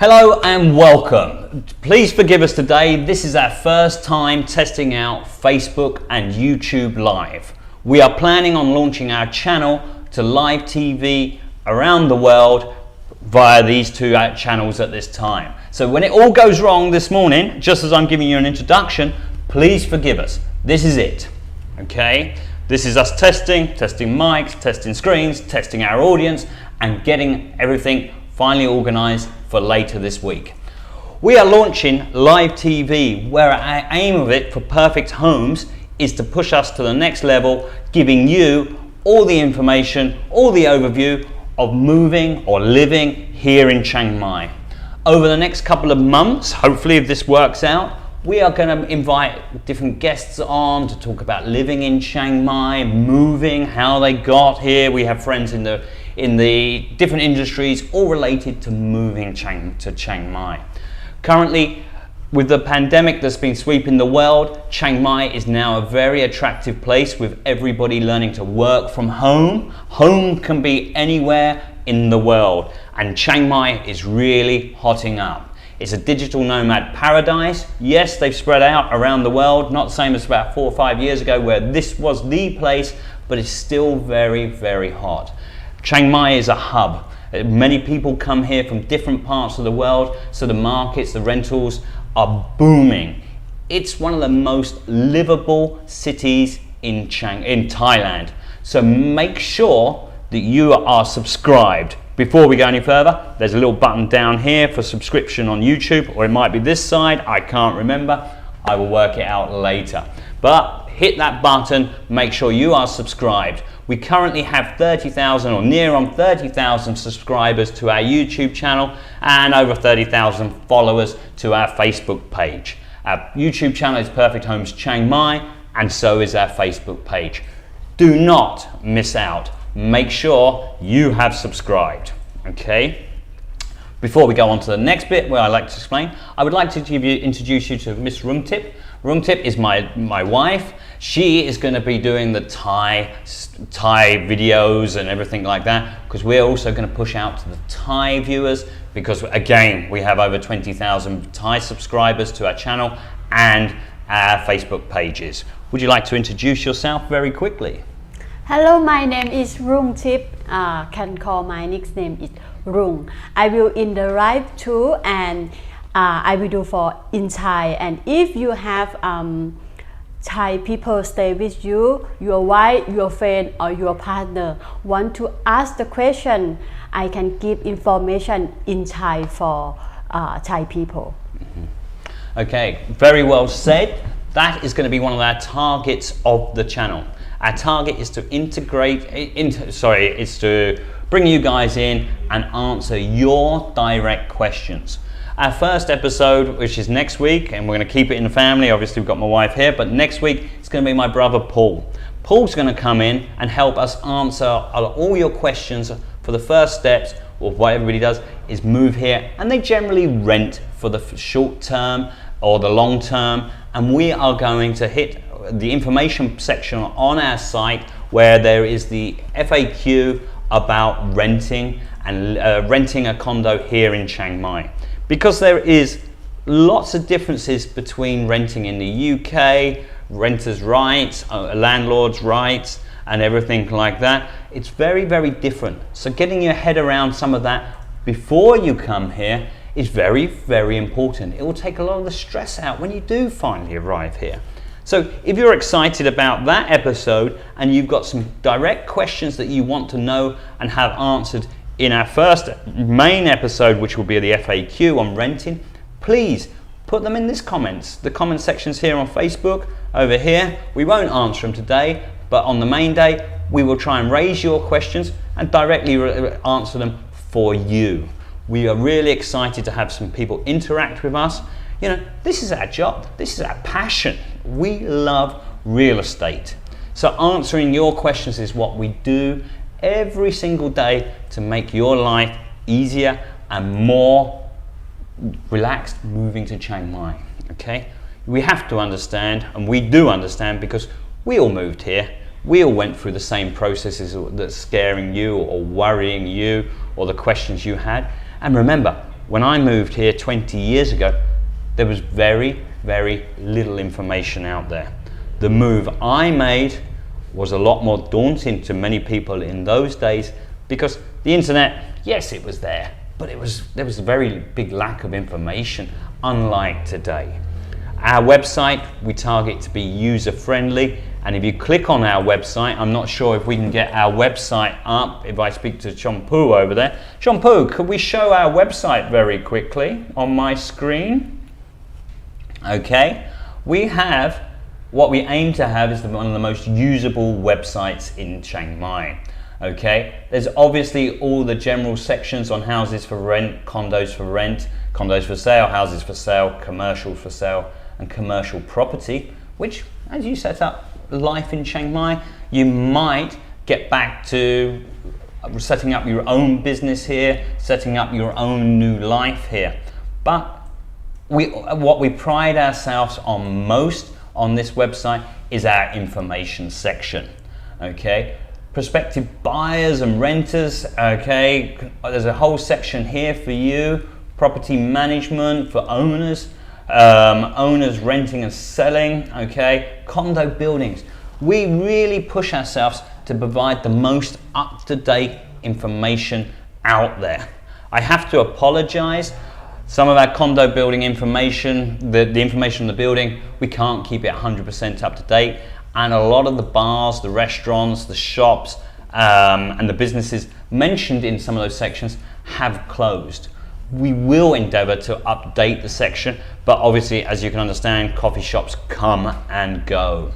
Hello and welcome. Please forgive us today. This is our first time testing out Facebook and YouTube Live. We are planning on launching our channel to live TV around the world via these two channels at this time. So when it all goes wrong this morning, just as I'm giving you an introduction, please forgive us. This is it, okay? This is us testing mics, testing screens, testing our audience, and getting everything finally organized for later this week. We are launching live TV, where our aim of it for Perfect Homes is to push us to the next level, giving you all the information, all the overview of moving or living here in Chiang Mai. Over the next couple of months, hopefully if this works out, we are going to invite different guests on to talk about living in Chiang Mai, moving, how they got here. We have friends in the different industries, all related to moving to Chiang Mai. Currently, with the pandemic that's been sweeping the world, Chiang Mai is now a very attractive place with everybody learning to work from home. Home can be anywhere in the world, and Chiang Mai is really hotting up. It's a digital nomad paradise. Yes, they've spread out around the world, not the same as about 4 or 5 years ago where this was the place, but it's still very, very hot. Chiang Mai is a hub. Many people come here from different parts of the world, so the markets, the rentals are booming. It's one of the most livable cities in Thailand. So make sure that you are subscribed. Before we go any further, there's a little button down here for subscription on YouTube, or it might be this side, I can't remember. I will work it out later. But hit that button, make sure you are subscribed. We currently have 30,000 or near on 30,000 subscribers to our YouTube channel and over 30,000 followers to our Facebook page. Our YouTube channel is Perfect Homes Chiang Mai, and so is our Facebook page. Do not miss out. Make sure you have subscribed, okay? Before we go on to the next bit where I like to explain, I would like to introduce you to Miss Rungtip. Rungtip is my wife. She is going to be doing the Thai videos and everything like that, because we're also going to push out to the Thai viewers, because again, we have over 20,000 Thai subscribers to our channel and our Facebook pages. Would you like to introduce yourself very quickly? Hello, my name is Rungtip. Can call my nickname is Rung. I will in the live too, and I will do for in Thai. And if you have Thai people stay with you, your wife, your friend, or your partner want to ask the question, I can give information in Thai for Thai people. Okay, very well said. That is going to be one of our targets of the channel. Our target is to is to bring you guys in and answer your direct questions. Our first episode, which is next week, and we're going to keep it in the family, obviously we've got my wife here, but next week it's going to be my brother Paul. Paul's going to come in and help us answer all your questions for the first steps of what everybody does is move here, and they generally rent for the short term or the long term, and we are going to hit the information section on our site where there is the FAQ about renting and renting a condo here in Chiang Mai. Because there is lots of differences between renting in the UK, renters' rights, landlords' rights, and everything like that. It's very, very different. So getting your head around some of that before you come here is very, very important. It will take a lot of the stress out when you do finally arrive here. So if you're excited about that episode and you've got some direct questions that you want to know and have answered in our first main episode, which will be the FAQ on renting, please put them in the comment sections here on Facebook, over here. We won't answer them today, but on the main day, we will try and raise your questions and directly answer them for you. We are really excited to have some people interact with us. You know, this is our job, this is our passion. We love real estate. So answering your questions is what we do every single day to make your life easier and more relaxed moving to Chiang Mai, okay? We have to understand, and we do understand, because we all moved here. We all went through the same processes that's scaring you or worrying you or the questions you had. And remember, when I moved here 20 years ago, there was very, very little information out there. The move I made was a lot more daunting to many people in those days because the internet, yes, it was there, but there was a very big lack of information, unlike today. Our website, we target to be user-friendly, and if you click on our website, I'm not sure if we can get our website up if I speak to Chompu over there. Chompu, could we show our website very quickly on my screen? Okay, we have, what we aim to have is one of the most usable websites in Chiang Mai. Okay, there's obviously all the general sections on houses for rent, condos for sale, houses for sale, commercial for sale, and commercial property, which as you set up life in Chiang Mai, you might get back to setting up your own business here, setting up your own new life here. But what we pride ourselves on most on this website is our information section. Okay, prospective buyers and renters, okay, there's a whole section here for you. Property management for owners, owners renting and selling, okay, condo buildings. We really push ourselves to provide the most up-to-date information out there. I have to apologize. Some of our condo building information, the information on the building, we can't keep it 100% up to date. And a lot of the bars, the restaurants, the shops, and the businesses mentioned in some of those sections have closed. We will endeavor to update the section, but obviously, as you can understand, coffee shops come and go.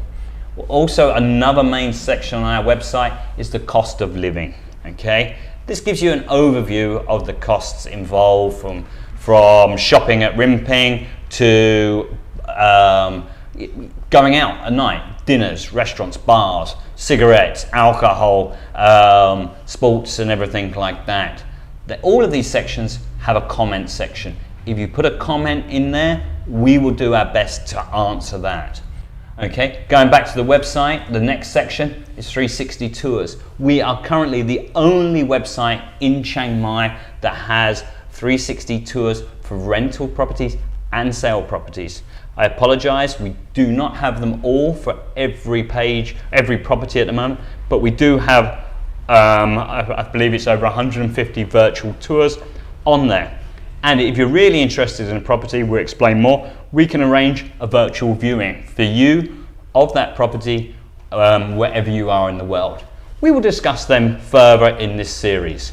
Also, another main section on our website is the cost of living. Okay, this gives you an overview of the costs involved from shopping at Rimping to going out at night, dinners, restaurants, bars, cigarettes, alcohol, sports, and everything like that. All of these sections have a comment section. If you put a comment in there, we will do our best to answer that. Okay, going back to the website, the next section is 360 Tours. We are currently the only website in Chiang Mai that has 360 tours for rental properties and sale properties. I apologize, we do not have them all for every page, every property at the moment, but we do have, I believe it's over 150 virtual tours on there. And if you're really interested in a property, we'll explain more, we can arrange a virtual viewing for you of that property wherever you are in the world. We will discuss them further in this series.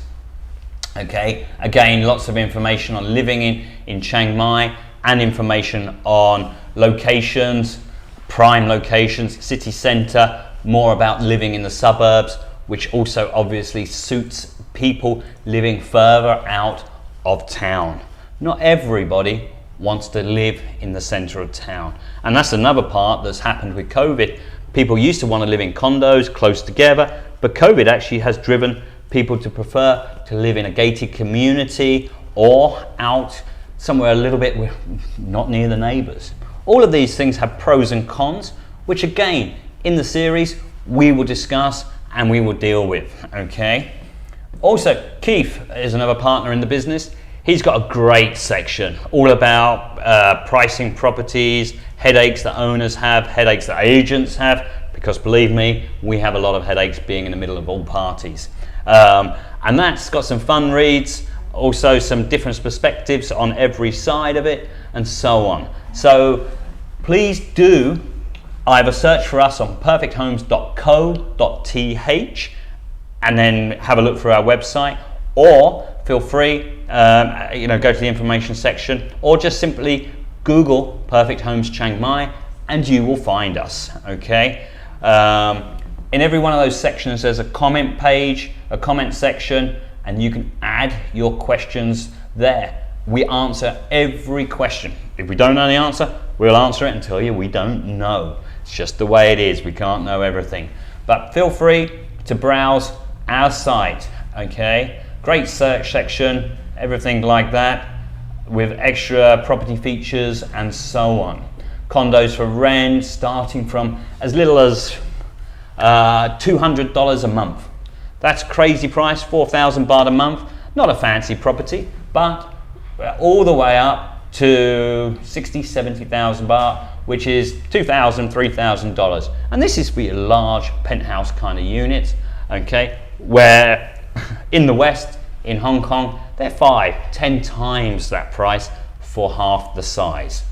Okay, again, lots of information on living in Chiang Mai and information on locations, prime locations, city centre, more about living in the suburbs, which also obviously suits people living further out of town. Not everybody wants to live in the centre of town, and that's another part that's happened with COVID. People used to want to live in condos close together, but COVID actually has driven people to prefer to live in a gated community or out somewhere a little bit not near the neighbours. All of these things have pros and cons, which again in the series we will discuss and we will deal with. Okay. Also, Keith is another partner in the business. He's got a great section all about pricing properties, headaches that owners have, headaches that agents have, because believe me, we have a lot of headaches being in the middle of all parties. And that's got some fun reads, also some different perspectives on every side of it, and so on. So please do either search for us on perfecthomes.co.th and then have a look through our website, or feel free, go to the information section, or just simply Google Perfect Homes Chiang Mai and you will find us. Okay. In every one of those sections there's a comment page, a comment section, and you can add your questions there. We answer every question. If we don't know the answer, we'll answer it and tell you we don't know. It's just the way it is. We can't know everything. But feel free to browse our site. Okay, great search section, everything like that, with extra property features and so on. Condos for rent, starting from as little as $200 a month. That's crazy price, 4,000 baht a month. Not a fancy property, but all the way up to 60, 70,000 baht, which is $2,000, $3,000. And this is for your large penthouse kind of units, okay, where in the West, in Hong Kong, they're 5, 10 times that price for half the size.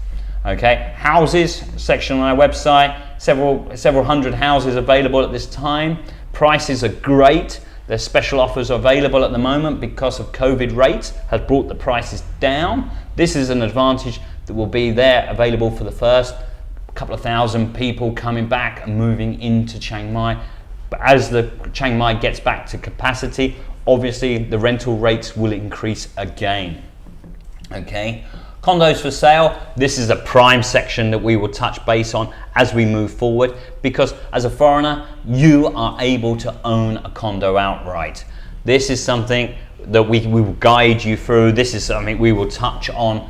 Okay, houses section on our website, several hundred houses available at this time. Prices are great. There's special offers available at the moment because of COVID rates has brought the prices down. This is an advantage that will be there available for the first couple of thousand people coming back and moving into Chiang Mai. But as the Chiang Mai gets back to capacity, obviously the rental rates will increase again. Okay, condos for sale. This is a prime section that we will touch base on as we move forward, because as a foreigner, you are able to own a condo outright. This is something that we will guide you through. This is something we will touch on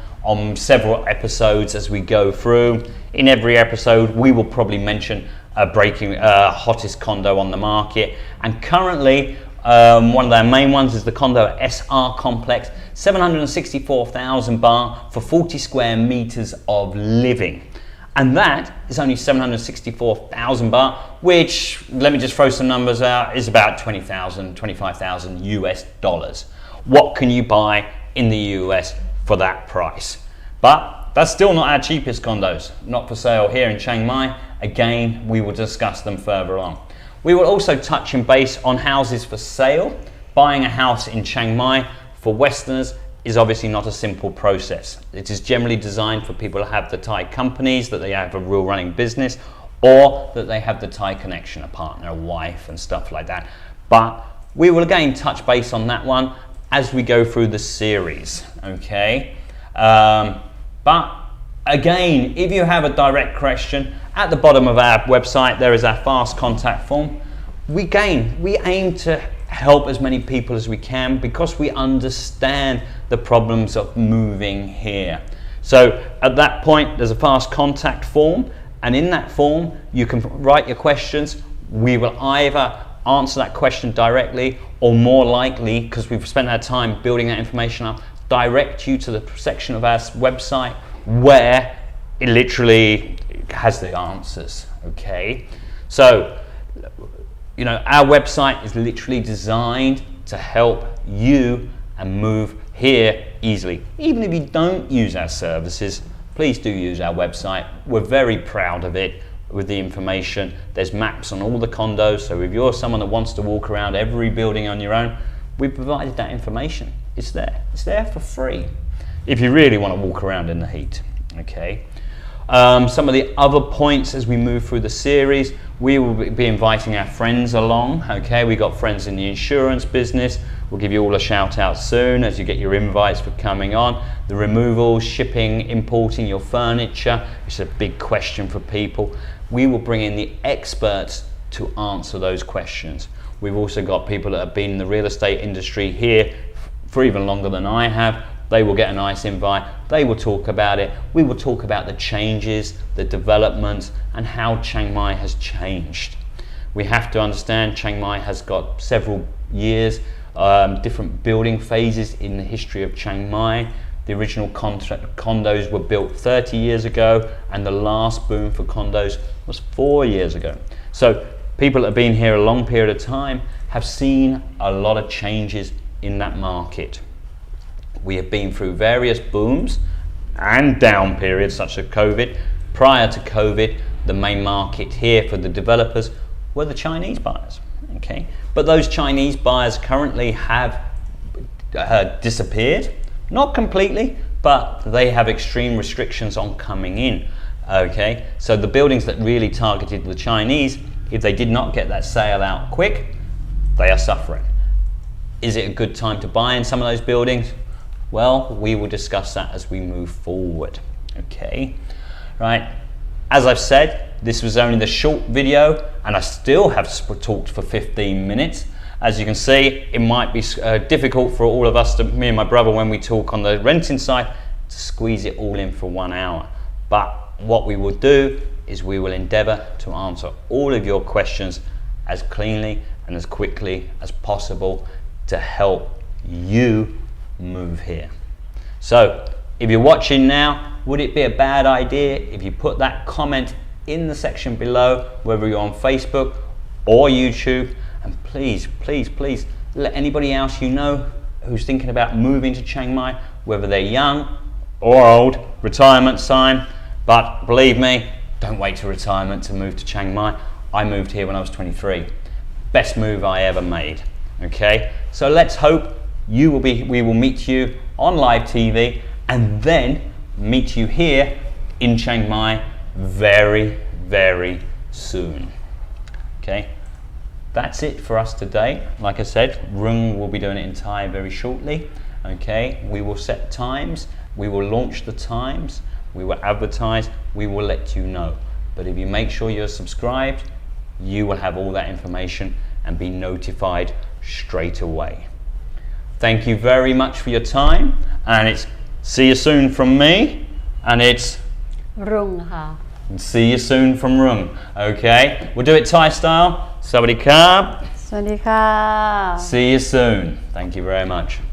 several episodes as we go through. In every episode, we will probably mention hottest condo on the market, and currently one of their main ones is the condo SR complex, 764,000 baht for 40 square meters of living. And that is only 764,000 baht, which, let me just throw some numbers out, is about 20,000, 25,000 US dollars. What can you buy in the US for that price? But that's still not our cheapest condos, not for sale here in Chiang Mai. Again, we will discuss them further on. We will also touch in base on houses for sale. Buying a house in Chiang Mai for Westerners is obviously not a simple process. It is generally designed for people to have the Thai companies, that they have a real running business, or that they have the Thai connection, a partner, a wife and stuff like that. But we will again touch base on that one as we go through the series, okay? But again, if you have a direct question, at the bottom of our website there is our fast contact form. We aim to help as many people as we can because we understand the problems of moving here. So at that point there's a fast contact form, and in that form you can write your questions. We will either answer that question directly, or more likely, because we've spent our time building that information up, direct you to the section of our website where it literally has the answers. Okay, so you know, our website is literally designed to help you and move here easily. Even if you don't use our services, please do use our website. We're very proud of it with the information. There's maps on all the condos, so if you're someone that wants to walk around every building on your own, we provided that information. It's there for free if you really want to walk around in the heat. Okay. Some of the other points as we move through the series, we will be inviting our friends along. Okay, we got friends in the insurance business. We'll give you all a shout out soon as you get your invites for coming on. The removals, shipping, importing your furniture, it's a big question for people. We will bring in the experts to answer those questions. We've also got people that have been in the real estate industry here for even longer than I have. They will get a nice invite. They will talk about it. We will talk about the changes, the developments, and how Chiang Mai has changed. We have to understand Chiang Mai has got several years, different building phases in the history of Chiang Mai. The original condos were built 30 years ago, and the last boom for condos was 4 years ago. So people that have been here a long period of time have seen a lot of changes in that market. We have been through various booms and down periods such as COVID. Prior to COVID, the main market here for the developers were the Chinese buyers. Okay, but those Chinese buyers currently have disappeared, not completely, but they have extreme restrictions on coming in. Okay, so the buildings that really targeted the Chinese, if they did not get that sale out quick, they are suffering. Is it a good time to buy in some of those buildings? Well, we will discuss that as we move forward. Okay, right. As I've said, this was only the short video, and I still have talked for 15 minutes. As you can see, it might be difficult for all of us, me and my brother, when we talk on the renting side, to squeeze it all in for 1 hour. But what we will do is we will endeavour to answer all of your questions as cleanly and as quickly as possible to help you move here. So if you're watching now, would it be a bad idea if you put that comment in the section below, whether you're on Facebook or YouTube, and please, please, please let anybody else you know who's thinking about moving to Chiang Mai, whether they're young or old, retirement time, but believe me, don't wait till retirement to move to Chiang Mai. I moved here when I was 23. Best move I ever made. Okay, so let's hope we will meet you on live TV and then meet you here in Chiang Mai very, very soon. Okay, that's it for us today. Like I said, Rung will be doing it in Thai very shortly. Okay, we will set times, we will launch the times, we will advertise, we will let you know. But if you make sure you're subscribed, you will have all that information and be notified straight away. Thank you very much for your time, and it's see you soon from me, and it's Rung ha. see you soon from Rung. Okay, we'll do it Thai style. Sawadee krap. สวัสดีค่ะ See you soon. Thank you very much.